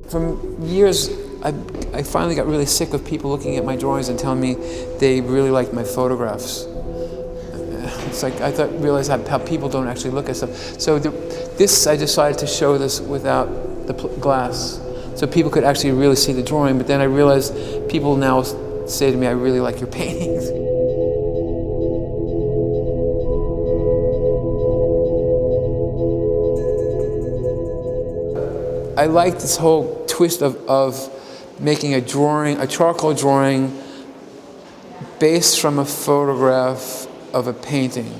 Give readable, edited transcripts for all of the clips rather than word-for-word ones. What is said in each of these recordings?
For years, I finally got really sick of people looking at my drawings and telling me they really liked my photographs. It's like I realized how people don't actually look at stuff. So I decided to show this without the glass, so people could actually really see the drawing. But then I realized people now say to me, "I really like your paintings." I like this whole twist of making a drawing, a charcoal drawing, based from a photograph of a painting.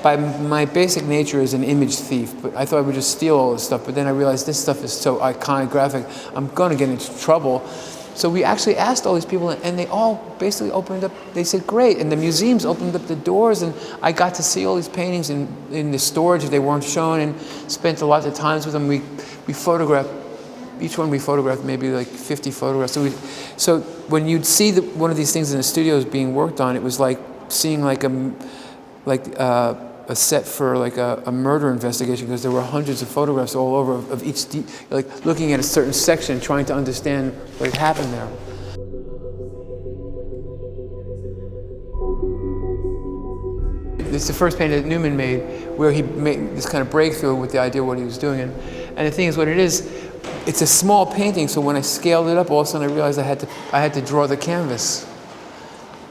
By my basic nature is an image thief, but I thought I would just steal all this stuff, but then I realized this stuff is so iconographic, I'm gonna get into trouble. So we actually asked all these people, and they all basically opened up, they said, great, and the museums opened up the doors, and I got to see all these paintings in the storage if they weren't shown, and spent a lot of times with them. We photographed, each one we photographed maybe like 50 photographs. So when you'd see one of these things in the studios being worked on, it was like seeing like a set for like a murder investigation, because there were hundreds of photographs all over of each, like looking at a certain section, trying to understand what had happened there. It's the first painting that Newman made, where he made this kind of breakthrough with the idea of what he was doing. And the thing is, what it is, it's a small painting, so when I scaled it up, all of a sudden I realized I had to draw the canvas.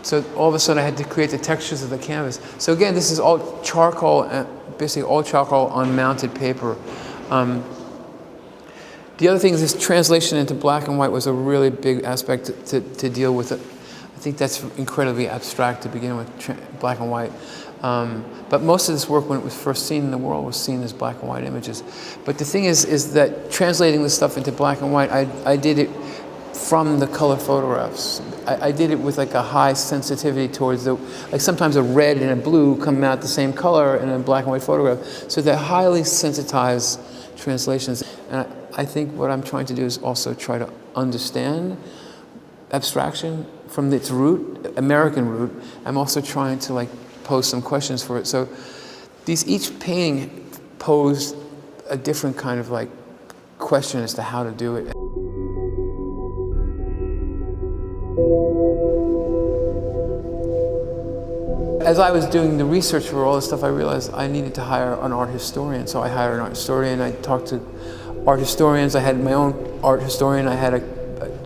So all of a sudden I had to create the textures of the canvas. So again, this is all charcoal, basically all charcoal on mounted paper. The other thing is this translation into black and white was a really big aspect to deal with. I think that's incredibly abstract to begin with, black and white. But most of this work, when it was first seen in the world, was seen as black and white images. But the thing is that translating this stuff into black and white, I did it from the color photographs. I did it with like a high sensitivity towards like sometimes a red and a blue come out the same color in a black and white photograph. So they're highly sensitized translations. And I think what I'm trying to do is also try to understand abstraction from its root, American root. I'm also trying to like pose some questions for it. So each painting posed a different kind of like question as to how to do it. As I was doing the research for all this stuff, I realized I needed to hire an art historian. So I hired an art historian. I talked to art historians. I had my own art historian. I had a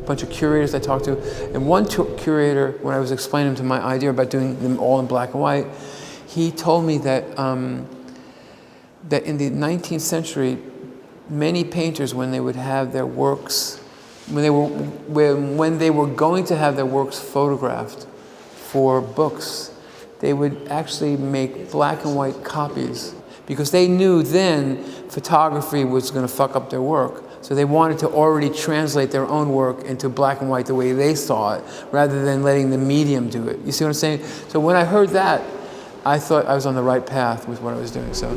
bunch of curators I talked to. And one curator, when I was explaining to him my idea about doing them all in black and white, he told me that that in the 19th century, many painters, when they would have their works, when they were going to have their works photographed for books, they would actually make black and white copies, because they knew then photography was going to fuck up their work. So they wanted to already translate their own work into black and white the way they saw it, rather than letting the medium do it. You see what I'm saying? So when I heard that, I thought I was on the right path with what I was doing. So.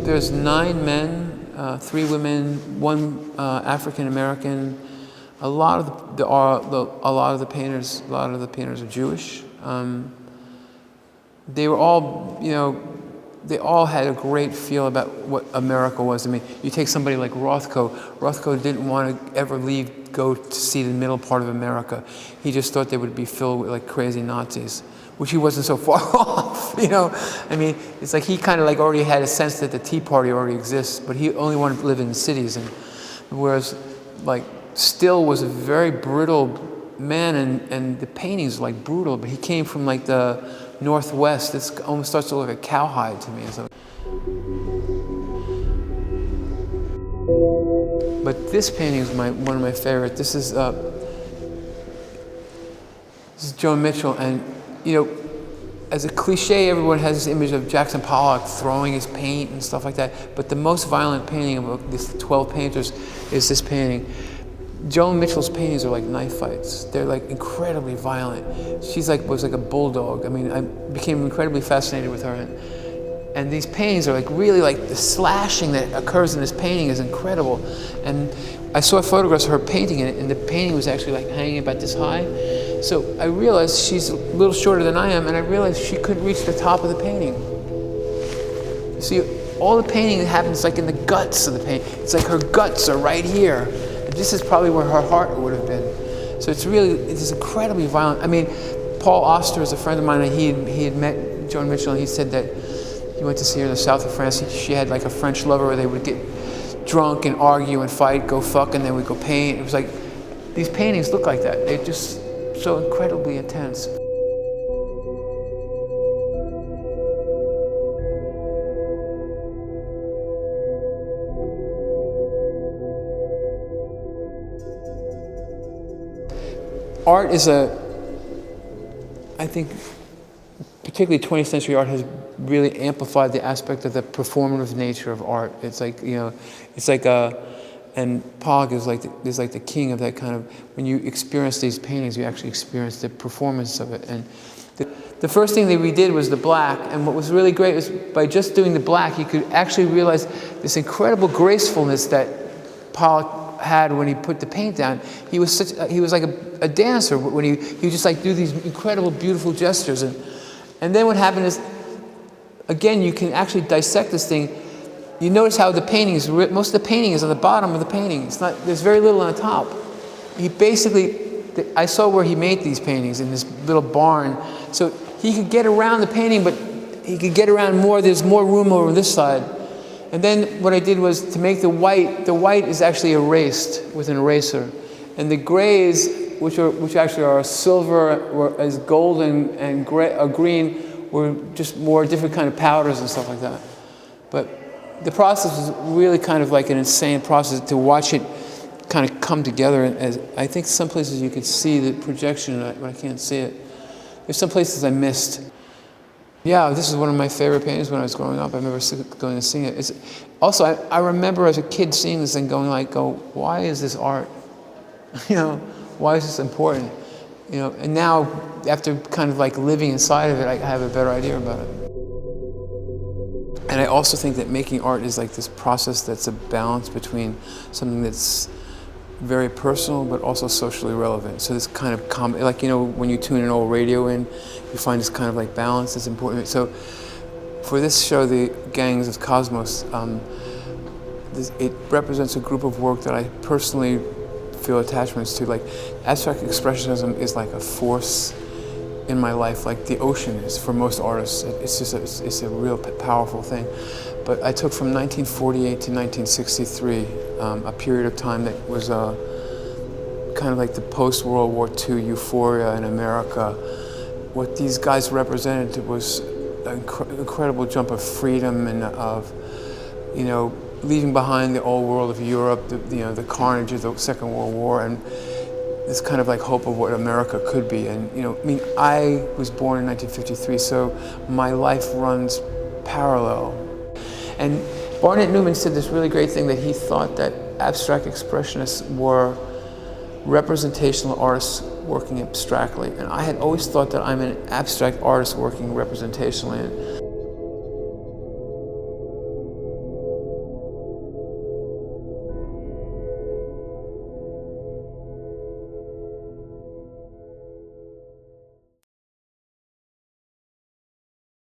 There's 9 men, 3 women, 1 African American. A lot of the painters are Jewish. They were all, they all had a great feel about what America was. I mean, you take somebody like Rothko. Rothko didn't want to ever go to see the middle part of America. He just thought they would be filled with like crazy Nazis, which he wasn't so far off, I mean, it's like he kind of like already had a sense that the Tea Party already exists, but he only wanted to live in the cities. And whereas like Still was a very brittle man, and the paintings like brutal, but he came from like the Northwest. This almost starts to look like a cowhide to me. But this painting is one of my favorites. This is Joan Mitchell, and as a cliche, everyone has this image of Jackson Pollock throwing his paint and stuff like that. But the most violent painting of these 12 painters is this painting. Joan Mitchell's paintings are like knife fights. They're like incredibly violent. She's like, was like a bulldog. I mean, I became incredibly fascinated with her. And these paintings are like really like the slashing that occurs in this painting is incredible. And I saw photographs of her painting it, and the painting was actually like hanging about this high. So I realized she's a little shorter than I am, and I realized she couldn't reach the top of the painting. You see, all the painting happens like in the guts of the painting. It's like her guts are right here. And this is probably where her heart would have been. So it's incredibly violent. I mean, Paul Auster is a friend of mine, and he had met Joan Mitchell, and he said that he went to see her in the south of France. She had like a French lover where they would get drunk and argue and fight, go fuck, and then we'd go paint. It was like, these paintings look like that. They're just so incredibly intense. Art is I think, particularly 20th century art has really amplified the aspect of the performative nature of art. It's like, and Pollock is like the king of that kind of, when you experience these paintings, you actually experience the performance of it. And the first thing that we did was the black, and what was really great was by just doing the black, you could actually realize this incredible gracefulness that Pollock had when he put the paint down. He was like a dancer when he would just like do these incredible, beautiful gestures. And then what happened is, again, you can actually dissect this thing. You notice how the painting is, most of the painting is on the bottom of the painting. It's not, there's very little on the top. He basically, I saw where he made these paintings in this little barn. So he could get around the painting, but he could get around more. There's more room over this side. And then what I did was to make the white is actually erased with an eraser. And the grays, which actually are silver, or as golden and green, were just more different kind of powders and stuff like that. But the process was really kind of like an insane process to watch it kind of come together. As I think some places you could see the projection, but I can't see it. There's some places I missed. Yeah, this is one of my favorite paintings when I was growing up. I remember going and seeing it. Also, I remember as a kid seeing this and going, why is this art? Why is this important? And now, after kind of like living inside of it, I have a better idea about it. And I also think that making art is like this process that's a balance between something that's very personal but also socially relevant. So this kind of when you tune an old radio in, you find this kind of like balance that's important. So for this show, the Gangs of Cosmos, it represents a group of work that I personally feel attachments to. Like abstract expressionism is like a force in my life, like the ocean is for most artists. It's a real powerful thing. But I took from 1948 to 1963, a period of time that was kind of like the post-World War II euphoria in America. What these guys represented was an incredible jump of freedom and of, leaving behind the old world of Europe, the carnage of the Second World War, and this kind of like hope of what America could be. And I was born in 1953, so my life runs parallel. And Barnett Newman said this really great thing, that he thought that abstract expressionists were representational artists working abstractly. And I had always thought that I'm an abstract artist working representationally.